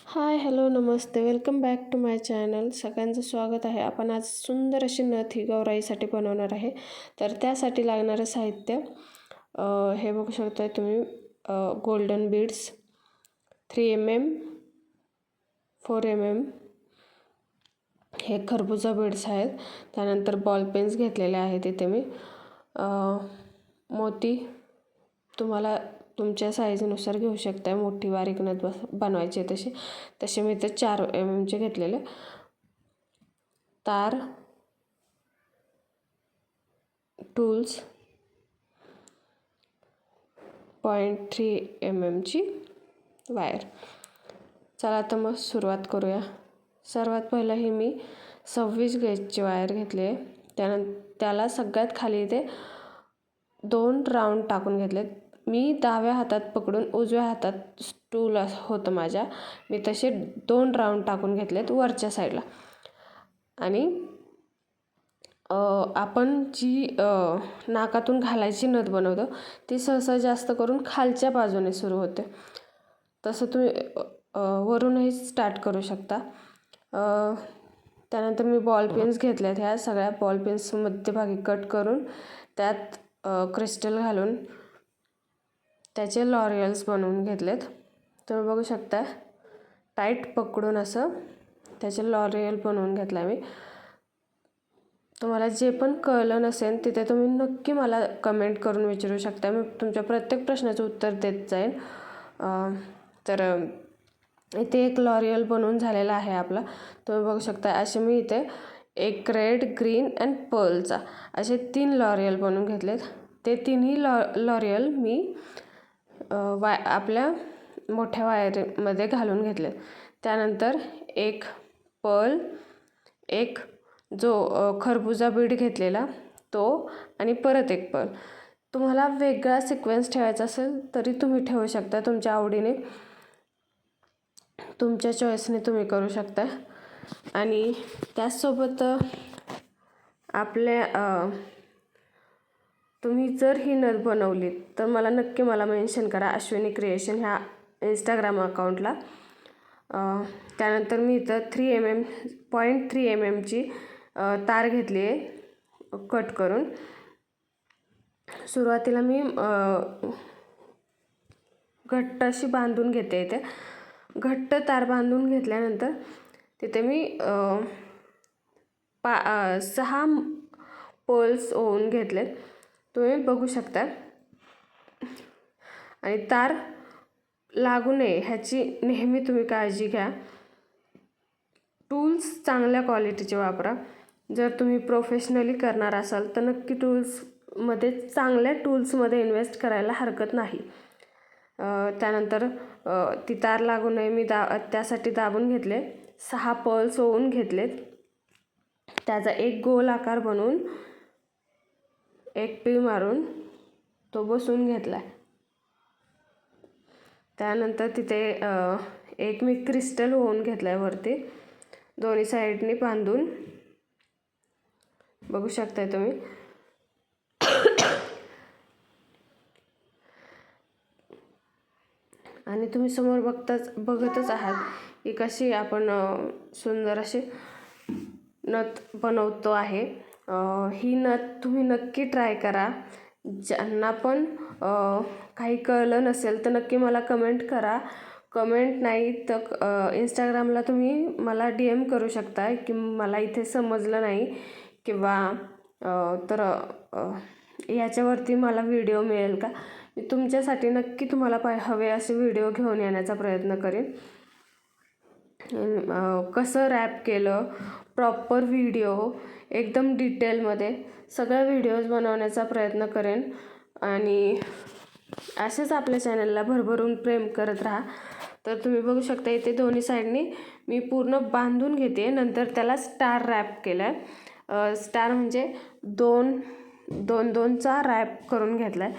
हाय, hello, नमस्ते. Welcome back to my channel. सगळ्यांचं स्वागत आहे. आपण आज सुंदर अशी नथ ही गौराईसाठी बनवणार आहे. तर त्यासाठी लागणारं साहित्य हे बघू शकताय तुम्ही. गोल्डन बीड्स 3 mm, 4 mm हे खरबुजा बीड्स आहेत. त्यानंतर बॉल पेन्स घेतलेले आहेत इथे मी. मोती तुम्हाला तुमच्या साईजनुसार घेऊ शकता. मोठी बारीक नथ बनवायची तसे मी इथे 4 mm चे घेतलेले. तार, टूल्स, 0.3 mm ची वायर. चला तर मग सुरुवात करूया. सर्वात पहिलं ही मी 26 गेजची वायर घेतली आहे. त्याला सगळ्यात खाली इथे 2 राऊंड टाकून घेतलेत. मी डाव्या हातात पकडून उजव्या हातात स्टूल होतं माझ्या, मी तसे 2 राऊंड टाकून घेतलेत वरच्या साईडला. आणि आपण जी नाकातून घालायची नथ बनवतो ती सहसा जास्त करून खालच्या बाजूने सुरू होते. तसं तुम्ही वरूनही स्टार्ट करू शकता. त्यानंतर मी बॉल पेन्स घेतल्यात. ह्या सगळ्या बॉल पेन्स मध्यभागी कट करून त्यात क्रिस्टल घालून त्याचे लॉरियल्स बनवून घेतलेत. तुम्ही बघू शकता, टाईट पकडून असं त्याचे लॉरियल बनवून घेतला मी. तुम्हाला जे पण कळलं नसेल तिथे तुम्ही नक्की मला कमेंट करून विचारू शकता. मी तुमच्या प्रत्येक प्रश्नाचं उत्तर देत जाईल. तर इथे एक लॉरियल बनवून झालेला आहे आपला. तुम्ही बघू शकता. असे मी इथे एक रेड, ग्रीन अँड पर्लचा असे 3 लॉरियल बनवून घेतलेत. ते तिन्ही लॉरियल मी आपल्या मोठ्या वायरमध्ये घालून घेतलेत. त्यानंतर एक पर्ल, एक जो खरबुजा बीड घेतलेला तो, आणि परत एक पर्ल. तुम्हाला वेगळा सिक्वेन्स ठेवायचा असेल तरी तुम्ही ठेवू शकता. तुमच्या आवडीने, तुमच्या चॉईसने तुम्ही करू शकता. आणि त्याचसोबत तुम्ही जर ही नथ बनवली तर नक्की मला मेन्शन करा, अश्विनी क्रिएशन ह्या इंस्टाग्राम अकाउंटला. त्यानंतर मी इथं 0.3 mm ची तार घेतली आहे कट करून. सुरुवातीला मी घट्ट अशी बांधून घेते. इथे घट्ट तार बांधून घेतल्यानंतर तिथे मी 6 पर्ल्स ओवून घेतलेत. तुम्ही बघू शकता. आणि तार लागू नये ह्याची नेहमी तुम्ही काळजी घ्या. टूल्स चांगल्या क्वालिटीचे वापरा. जर तुम्ही प्रोफेशनली करणार असाल तर नक्की चांगल्या टूल्समध्ये इन्व्हेस्ट करायला हरकत नाही. त्यानंतर ती तार लागू नये मी त्यासाठी दाबून घेतले. 6 पर्ल्स ओवून घेतलेत. त्याचा एक गोल आकार बनवून एक पीळ मारून तो बसवून घेतला. त्यानंतर तिथे एक मी क्रिस्टल ओवून घेतला आहे वरती दोन्ही साईडनी बांधून. बघू शकताय तुम्ही. आणि तुम्ही समोर बघतच आहात की कशी आपण सुंदर अशी नथ बनवतो आहे. ही नथ तुम्ही नक्की ट्राय करा. ज्यांना पण काही कळलं नसेल तर नक्की मला कमेंट करा. कमेंट नाही तर इंस्टाग्रामला तुम्ही मला DM करू शकता की मला इथे समजलं नाही, किंवा तर याच्यावरती मला व्हिडिओ मिळेल का. मी तुमच्यासाठी नक्की तुम्हाला हवे असे व्हिडिओ घेऊन येण्याचा प्रयत्न करेन. कसं रॅप केलं, प्रॉपर व्हिडिओ एकदम डिटेलमध्ये सगळ्या व्हिडिओज बनवण्याचा प्रयत्न करेन. आणि असेच आपल्या चॅनलला भरभरून प्रेम करत राहा. तर तुम्ही बघू शकता इथे दोन्ही साईडनी मी पूर्ण बांधून घेते. नंतर त्याला स्टार रॅप केला आहे. स्टार म्हणजे 2-2चा रॅप करून घेतला आहे.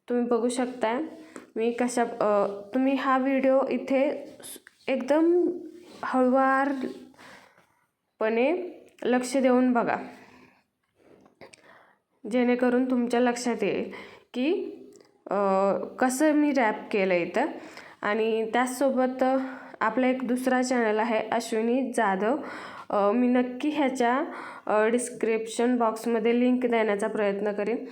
तुम्ही बघू शकता मी तुम्ही हा व्हिडिओ इथे एकदम हळुवारपणे लक्ष देऊन बघा, जेणेकरून तुमच्या लक्षात येईल की कसं मी रॅप केलं इथं. आणि त्याचसोबत आपला एक दुसरा चॅनल आहे अश्विनी जाधव. मी नक्की ह्याच्या डिस्क्रिप्शन बॉक्समध्ये लिंक देण्याचा प्रयत्न करेन.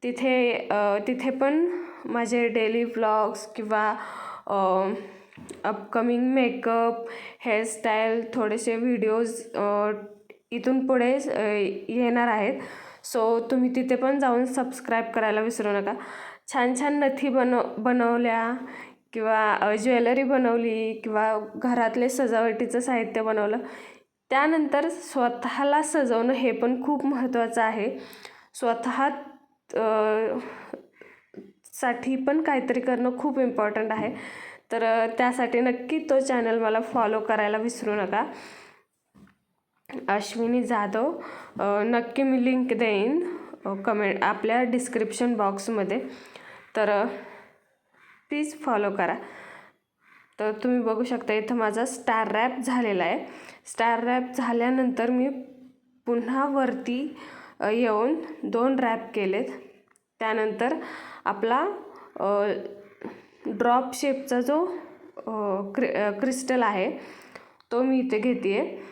तिथे पण माझे डेली व्लॉग्स किंवा अपकमिंग मेकअप, हेअरस्टाईल, थोडेसे व्हिडिओज इथून पुढे येणार आहेत. सो तुम्ही तिथे पण जाऊन सबस्क्राईब करायला विसरू नका. छान छान नथी बनवल्या किंवा ज्वेलरी बनवली किंवा घरातले सजावटीचं साहित्य बनवलं. त्यानंतर स्वतःला सजवणं हे पण खूप महत्त्वाचं आहे. स्वतः साठी पण काहीतरी करणं खूप इम्पॉर्टंट आहे. तर त्यासाठी नक्की तो चॅनल मला फॉलो करायला विसरू नका, अश्विनी जाधव. नक्की मी लिंक देईन कमेंट आपल्या डिस्क्रिप्शन बॉक्समध्ये. तर प्लीज फॉलो करा. तर तुम्ही बघू शकता इथं माझा स्टार रॅप झालेला आहे. स्टार रॅप झाल्यानंतर मी पुन्हा वरती येऊन 2 रॅप केलेत. त्यानंतर आपला ड्रॉप शेपचा जो क्रिस्टल आहे तो मी इथे घेते.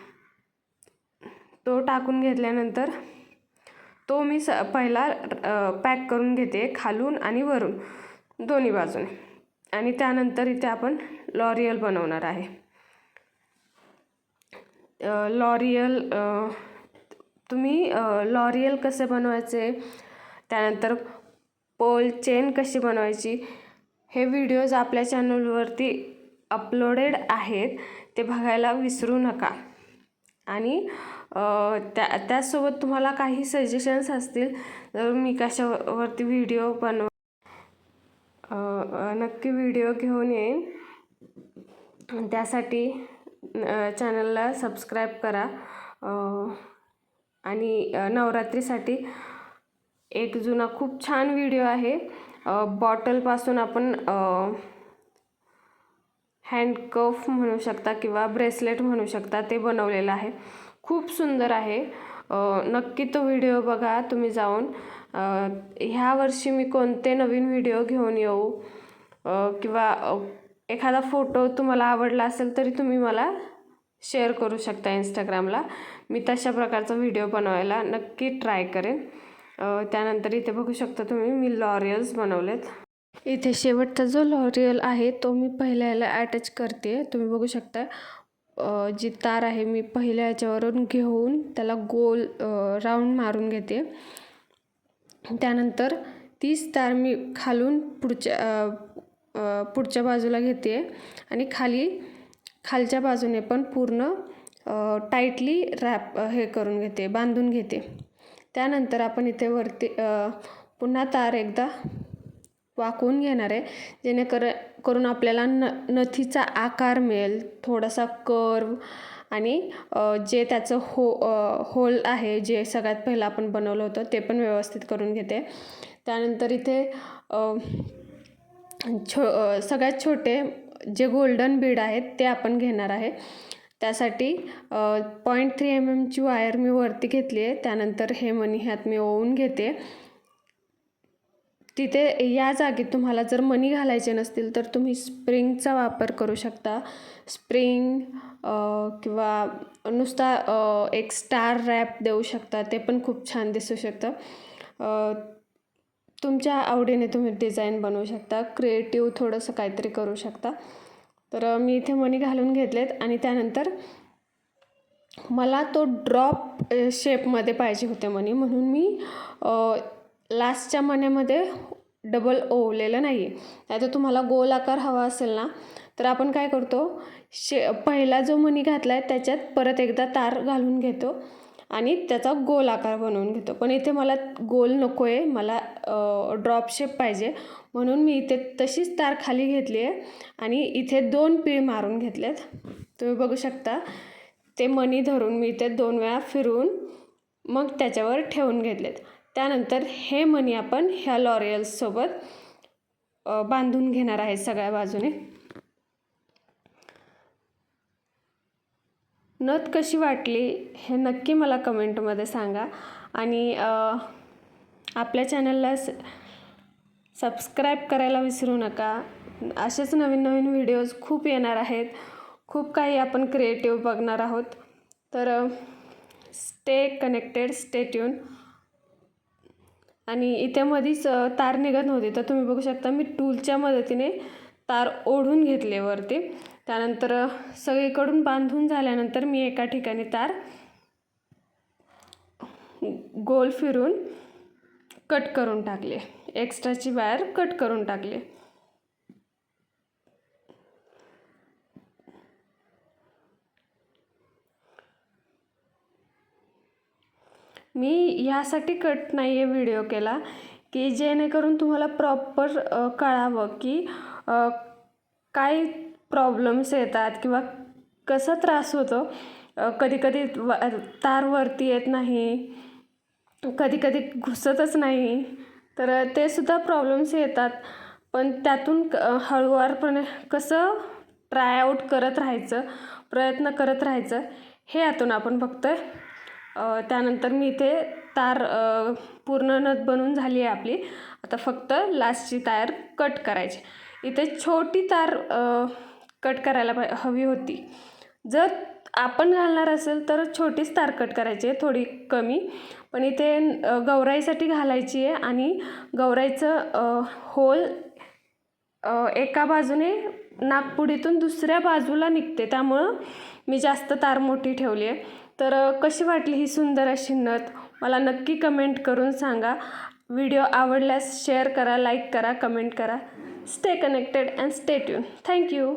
तो टाकून घेतल्यानंतर तो मी पहिला पॅक करून घेते खालून आणि वरून दोन्ही बाजूने. आणि त्यानंतर इथे आपण लॉरियल बनवणार आहे. लॉरियल तुम्ही लॉरियल कसे बनवायचे, त्यानंतर पोल चेन कशी बनवायची, हे व्हिडिओज आपल्या चॅनलवरती अपलोडेड आहेत, ते बघायला विसरू नका. आणि त्यासोबत तुम्हाला काही सजेशन्स असतील तर मी कशावरती व्हिडिओ नक्की व्हिडिओ घेऊन येईन. त्यासाठी चॅनलला सबस्क्राईब करा. आणि नवरात्रीसाठी एक जुना खूप छान व्हिडिओ आहे. बॉटलपासून आपण हँडकफ म्हणू शकता किंवा ब्रेसलेट म्हणू शकता, ते बनवलेलं आहे. खूप सुंदर आहे. नक्की तो व्हिडिओ बघा तुम्ही जाऊन. ह्या वर्षी मी कोणते नवीन व्हिडिओ घेऊन येऊ किंवा एखादा फोटो तुम्हाला आवडला असेल तरी तुम्ही मला शेअर करू शकता इंस्टाग्रामला. मी तशा प्रकारचा व्हिडिओ बनवायला नक्की ट्राय करेन. त्यानंतर इथे बघू शकता तुम्ही मी लॉरियल्स बनवलेत. इथे शेवटचा जो लॉरियल आहे तो मी पहिल्या याला अटॅच करते. तुम्ही बघू शकता जी तार आहे मी पहिल्या याच्यावरून घेऊन त्याला गोल राऊंड मारून घेते. त्यानंतर तीच तार मी खालून पुढच्या बाजूला घेते आणि खालच्या बाजूने पण पूर्ण टाईटली करून घेते, बांधून घेते. त्यानंतर आपण इथे वरती पुन्हा तार एकदा वाकवून घेणार आहे, जेणेकरून आपल्याला नथीचा आकार मिळेल, थोडासा कर्व. आणि जे त्याचं होल आहे जे सगळ्यात पहिलं आपण बनवलं होतं ते पण व्यवस्थित करून घेते. त्यानंतर इथे सगळ्यात छोटे जे गोल्डन बीड आहेत ते आपण घेणार आहे. त्यासाठी 0.3 mm वायर मी वरती घेतली आहे. त्यानंतर हे मणी ह्यात मी ओवून घेते. तिथे या जागी तुम्हाला जर मणी घालायचे नसतील तर तुम्ही स्प्रिंगचा वापर करू शकता. स्प्रिंग किंवा नुसता एक स्टार रॅप देऊ शकता, ते पण खूप छान दिसू शकतं. तुमच्या आवडीने तुम्ही डिझाईन बनवू शकता, क्रिएटिव्ह थोडंसं काहीतरी करू शकता. तर मी इथे मणी घालून घेतलेत आणि त्यानंतर मला तो ड्रॉप शेपमध्ये पाहिजे होते मणी, म्हणून मी लास्टच्या मण्यामध्ये डबल ओवलेलं नाही आहे. आता तुम्हाला गोल आकार हवा असेल ना तर आपण काय करतो, पहिला जो मणी घातला आहे त्याच्यात परत एकदा तार घालून घेतो आणि त्याचा गोल आकार बनवून घेतो. पण इथे मला गोल नको आहे, मला ड्रॉप शेप पाहिजे, म्हणून मी इथे तशीच तार खाली घेतली आहे आणि इथे 2 पीळ मारून घेतलेत. तुम्ही बघू शकता ते मणी धरून मी इथे 2 वेळा फिरवून मग त्याच्यावर ठेवून घेतलेत. त्यानंतर हे मणी आपण ह्या लॉरियल्ससोबत बांधून घेणार आहे सगळ्या बाजूने. नथ कशी वाटली हे नक्की मला कमेंटमध्ये सांगा. आणि आपल्या चॅनलला सबस्क्राईब करायला विसरू नका. असेच नवीन नवीन व्हिडिओज खूप येणार आहेत. खूप काही आपण क्रिएटिव्ह बघणार आहोत. तर स्टे कनेक्टेड, स्टे ट्यून. आणि इथे मधीच तार निघत नव्हती, तर तुम्ही बघू शकता मी टूलच्या मदतीने तार ओढून घेतले वरती. त्यानंतर सगळीकडून बांधून झाल्यानंतर मी एका ठिकाणी तार गोल फिरून कट करून टाकले, एक्स्ट्राची वायर कट करून टाकले. मी ह्यासाठी कट नाही आहे व्हिडिओ केला की जेणेकरून तुम्हाला प्रॉपर कळावं की काय प्रॉब्लेम्स येतात किंवा कसा त्रास होतो. कधी कधी तार वरती येत नाही, कधी कधी घुसतच नाही, तर ते सुद्धा प्रॉब्लेम्स येतात. पण त्यातून हळूवारपणे कसं ट्राय आऊट करत राहायचं, प्रयत्न करत राहायचं, हे यातून आपण बघतोय. त्यानंतर मी इथे तार पूर्ण नथ बनवून झाली आहे आपली. आता फक्त लास्टची तार कट करायची. इथे छोटी तार कट करायला हवी होती. जर आपण घालणार असेल तर छोटीच तार कट करायची आहे, थोडी कमी. पण इथे गौराईसाठी घालायची आहे आणि गौराईचं होल एका बाजूने नाकपुडीतून दुसऱ्या बाजूला निघते, त्यामुळं मी जास्त तार मोठी ठेवली आहे. तर कशी वाटली ही सुंदर अशी नथ मला नक्की कमेंट करून सांगा. व्हिडिओ आवडल्यास शेअर करा, लाईक करा, कमेंट करा. Stay connected and stay tune. Thank you.